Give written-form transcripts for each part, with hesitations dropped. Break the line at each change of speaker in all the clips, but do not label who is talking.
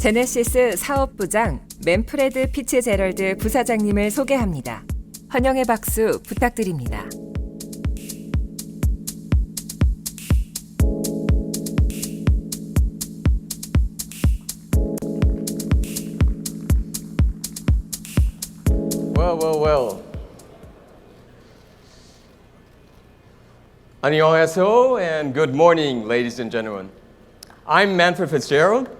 제네시스 사업부장 맨프레드 피츠제럴드 부사장님을 소개합니다. 환영의 박수 부탁드립니다.
Well. 안녕하세요 and good morning, ladies and gentlemen. I'm Manfred Fitzgerald.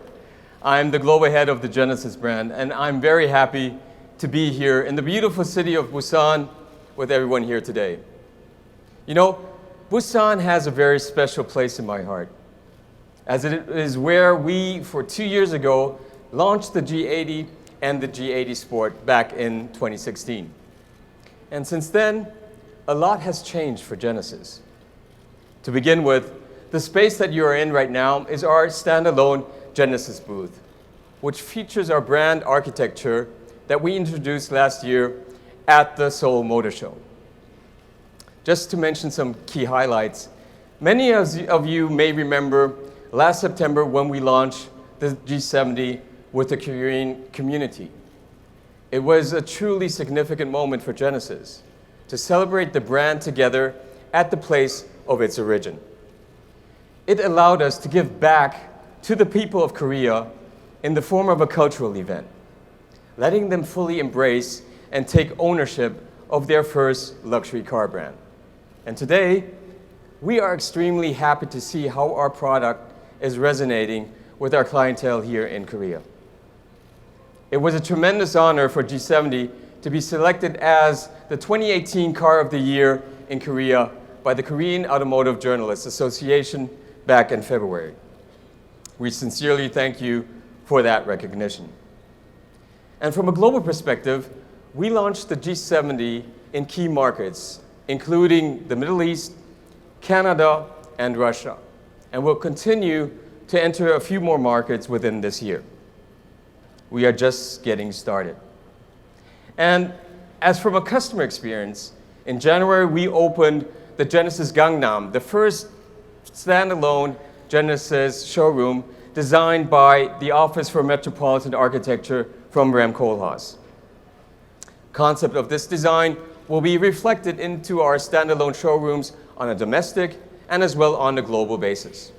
I'm the global head of the Genesis brand, and I'm very happy to be here in the beautiful city of Busan with everyone here today. You know, Busan has a very special place in my heart, as it is where we, for 2 years ago, launched the G80 and the G80 Sport back in 2016. And since then, a lot has changed for Genesis. To begin with, the space that you are in right now is our standalone Genesis booth, which features our brand architecture that we introduced last year at the Seoul Motor Show. Just to mention some key highlights, many of you may remember last September when we launched the G70 with the Korean community. It was a truly significant moment for Genesis to celebrate the brand together at the place of its origin. It allowed us to give back to the people of Korea in the form of a cultural event, letting them fully embrace and take ownership of their first luxury car brand. And today, we are extremely happy to see how our product is resonating with our clientele here in Korea. It was a tremendous honor for G70 to be selected as the 2018 Car of the Year in Korea by the Korean Automotive Journalists Association back in February. We sincerely thank you for that recognition. And from a global perspective, we launched the G70 in key markets, including the Middle East, Canada, and Russia, and will continue to enter a few more markets within this year. We are just getting started. And as from a customer experience, in January we opened the Genesis Gangnam, the first standalone Genesis showroom designed by the Office for Metropolitan Architecture from Ram Koolhaas. Concept of this design will be reflected into our standalone showrooms on a domestic and as well on a global basis.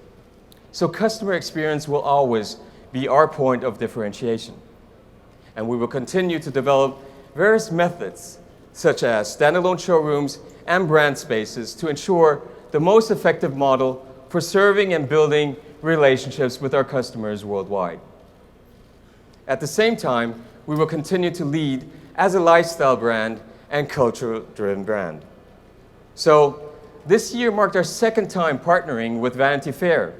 So customer experience will always be our point of differentiation. And we will continue to develop various methods, such as standalone showrooms and brand spaces, to ensure the most effective model for serving and building relationships with our customers worldwide. At the same time, we will continue to lead as a lifestyle brand and culture-driven brand. So this year marked our second time partnering with Vanity Fair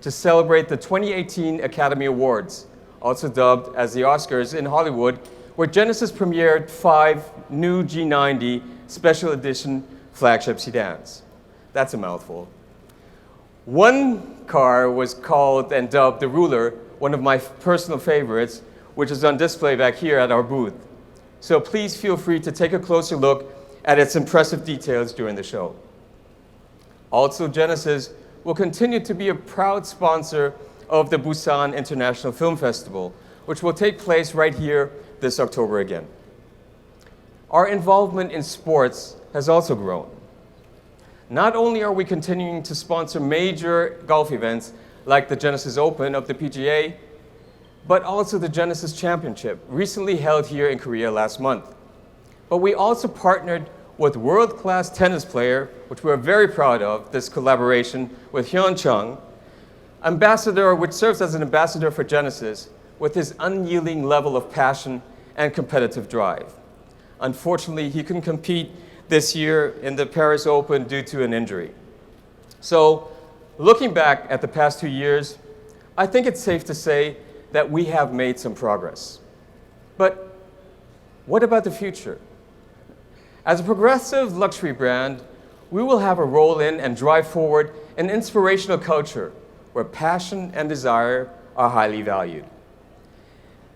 to celebrate the 2018 Academy Awards, also dubbed as the Oscars in Hollywood, where Genesis premiered 5 new G90 special edition flagship sedans. That's a mouthful. One car was called and dubbed the Ruler, one of my personal favorites, which is on display back here at our booth. So please feel free to take a closer look at its impressive details during the show. Also, Genesis will continue to be a proud sponsor of the Busan International Film Festival, which will take place right here this October again. Our involvement in sports has also grown. Not only are we continuing to sponsor major golf events like the Genesis Open of the PGA, but also the Genesis Championship, recently held here in Korea last month. But we also partnered with world-class tennis player, which we're very proud of, this collaboration with Hyun Chung, ambassador, which serves as an ambassador for Genesis, with his unyielding level of passion and competitive drive. Unfortunately, he couldn't compete this year in the Paris Open due to an injury. So, looking back at the past 2 years, I think it's safe to say that we have made some progress. But what about the future? As a progressive luxury brand, we will have a role in and drive forward an inspirational culture where passion and desire are highly valued.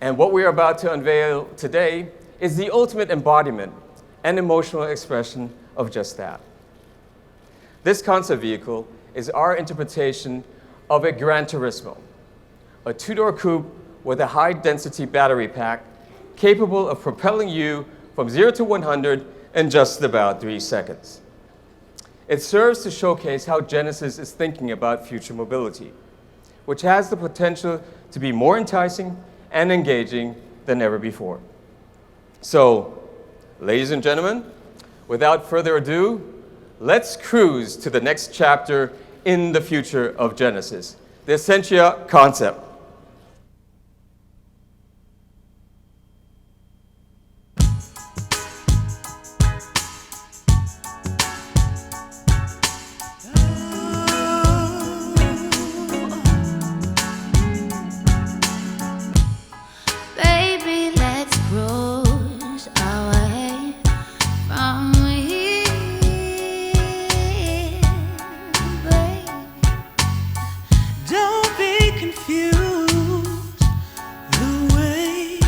And what we are about to unveil today is the ultimate embodiment and emotional expression of just that. This concept vehicle is our interpretation of a Gran Turismo, a two-door coupe with a high-density battery pack capable of propelling you from 0 to 100 in just about 3 seconds. It serves to showcase how Genesis is thinking about future mobility, which has the potential to be more enticing and engaging than ever before. So, ladies and gentlemen, without further ado, let's cruise to the next chapter in the future of Genesis, the Essentia concept.
Baby, let's cruise away from here, baby.
Don't be confused, the way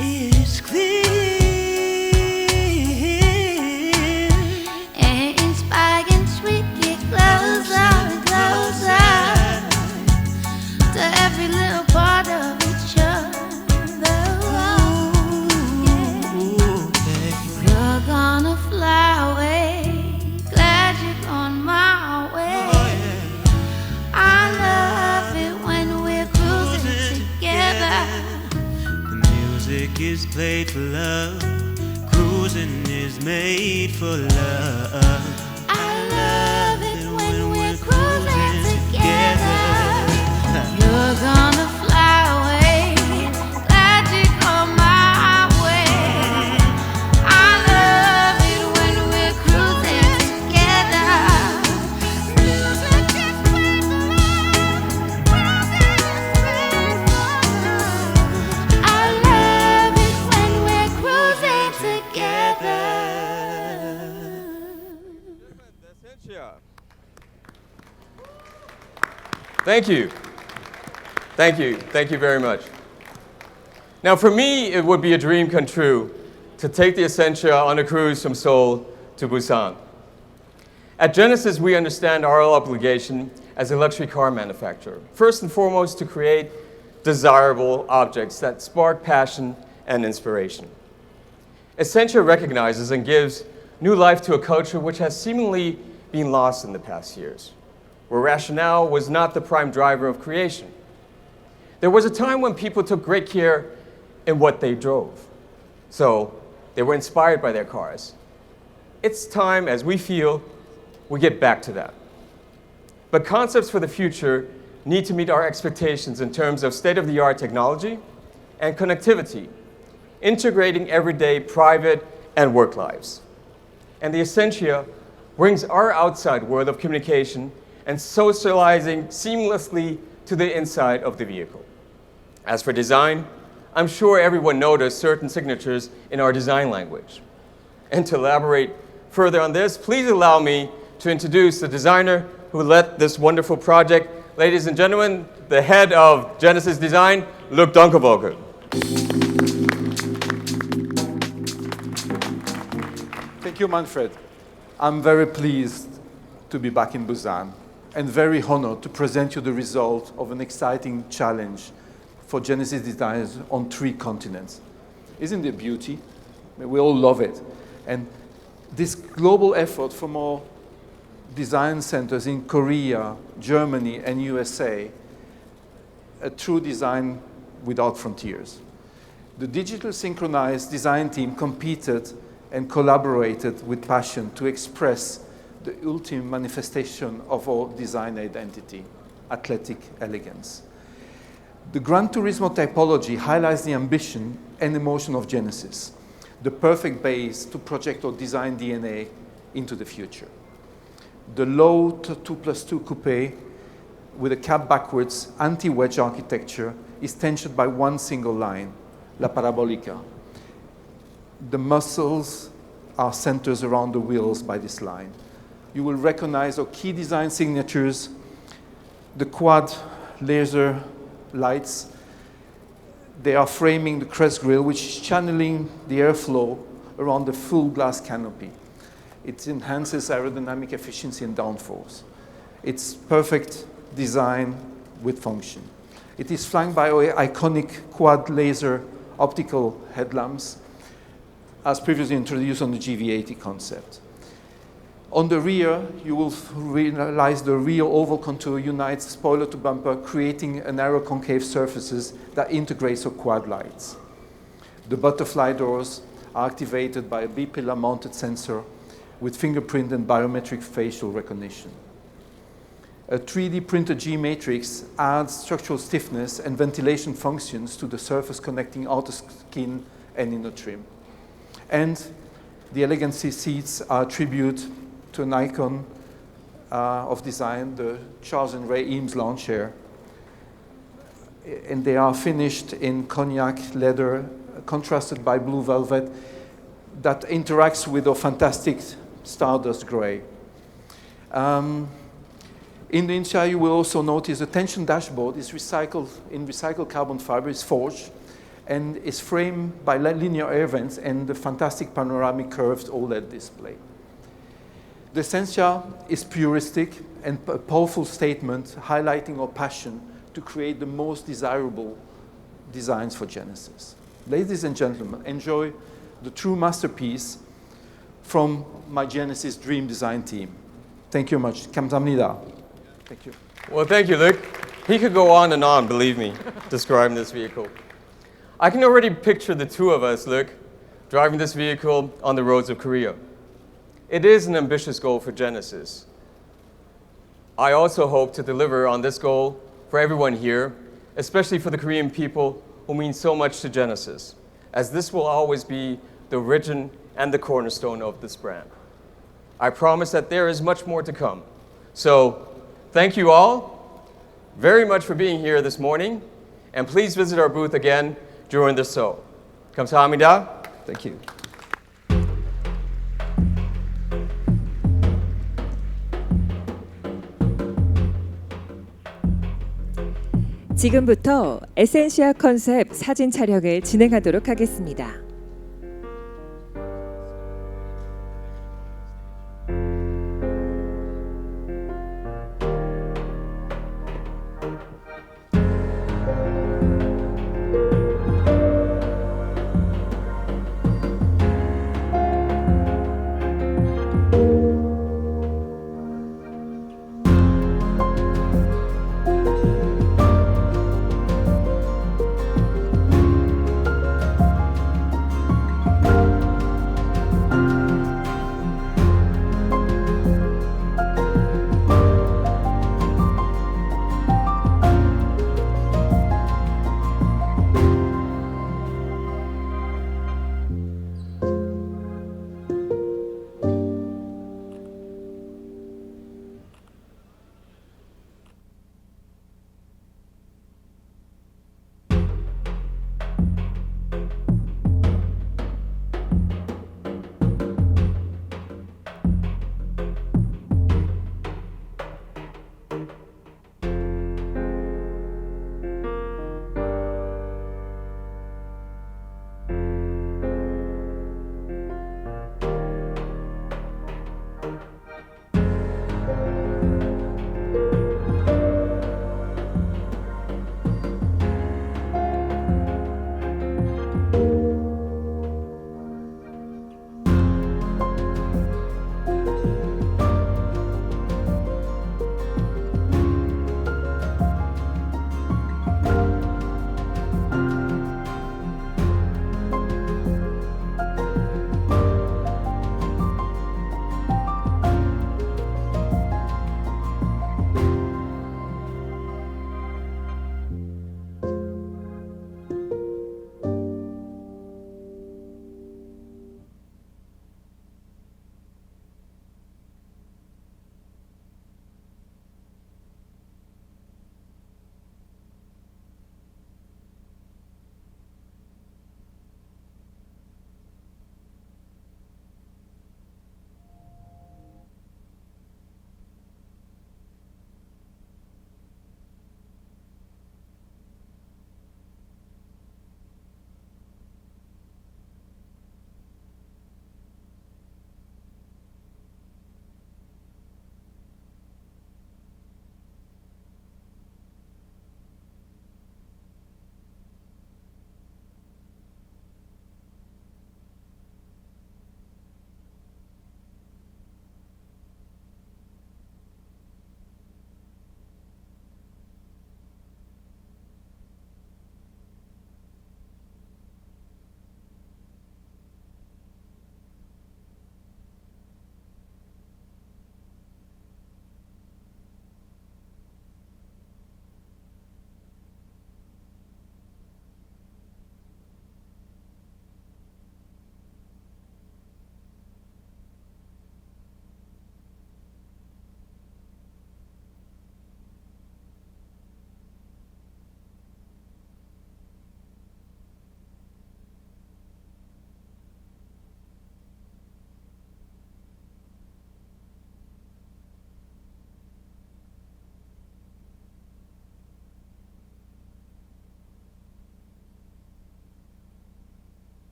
is clear.
And inspiring sweet, get closer and closer to every little part of each other. You're gonna fly away, glad you're gone my way. I love it when we're cruising together.
The music is played for love, cruising is made for love.
I love it when we're cruising together. You're gonna fly away, glad you're on my way. I love it when we're cruising together. Music is played for love, cruising is made for love. I love it when we're cruising together.
Thank you. Thank you. Thank you very much. Now, for me, it would be a dream come true to take the Essentia on a cruise from Seoul to Busan. At Genesis, we understand our obligation as a luxury car manufacturer, first and foremost to create desirable objects that spark passion and inspiration. Essentia recognizes and gives new life to a culture which has seemingly been lost in the past years, where rationale was not the prime driver of creation. There was a time when people took great care in what they drove, so they were inspired by their cars. It's time, as we feel, we get back to that. But concepts for the future need to meet our expectations in terms of state-of-the-art technology and connectivity, integrating everyday private and work lives. And the Essentia brings our outside world of communication and socializing seamlessly to the inside of the vehicle. As for design, I'm sure everyone noticed certain signatures in our design language. And to elaborate further on this, please allow me to introduce the designer who led this wonderful project. Ladies and gentlemen, the head of Genesis Design, Luc Donkervogel.
Thank you, Manfred. I'm very pleased to be back in Busan and very honored to present you the result of an exciting challenge for Genesis designers on 3 continents. Isn't it beauty? We all love it. And this global effort from our design centers in Korea, Germany, and USA, a true design without frontiers. The digital synchronized design team competed and collaborated with passion to express the ultimate manifestation of our design identity, athletic elegance. The Gran Turismo typology highlights the ambition and emotion of Genesis, the perfect base to project our design DNA into the future. The low 2+2 coupe with a cab backwards anti-wedge architecture is tensioned by one single line, La Parabolica. The muscles are centers around the wheels by this line. You will recognize our key design signatures, the quad laser lights. They are framing the crest grille, which is channeling the airflow around the full glass canopy. It enhances aerodynamic efficiency and downforce. It's perfect design with function. It is flanked by iconic quad laser optical headlamps, as previously introduced on the GV80 concept. On the rear, you will realize the rear oval contour unites spoiler to bumper, creating a narrow concave surfaces that integrates with quad lights. The butterfly doors are activated by a B-pillar mounted sensor with fingerprint and biometric facial recognition. A 3D printed G-matrix adds structural stiffness and ventilation functions to the surface connecting outer skin and inner trim. And the elegant seats are a tribute to an icon of design, the Charles and Ray Eames lawn chair. And they are finished in cognac leather, contrasted by blue velvet, that interacts with a fantastic stardust gray. In the inside, you will also notice the tension dashboard is recycled carbon fiber, is forged, and is framed by linear air vents and the fantastic panoramic curved OLED display. The Essentia is puristic and a powerful statement highlighting our passion to create the most desirable designs for Genesis. Ladies and gentlemen, enjoy the true masterpiece from my Genesis Dream Design team. Thank you much. 감사합니다. Thank you.
Well, thank you, Luke. He could go on and on, believe me, describing this vehicle. I can already picture the two of us, Luke, driving this vehicle on the roads of Korea. It is an ambitious goal for Genesis. I also hope to deliver on this goal for everyone here, especially for the Korean people who mean so much to Genesis, as this will always be the origin and the cornerstone of this brand. I promise that there is much more to come. So, thank you all very much for being here this morning, and please visit our booth again during the show. 감사합니다. Thank you.
지금부터 에센시아 컨셉 사진 촬영을 진행하도록 하겠습니다.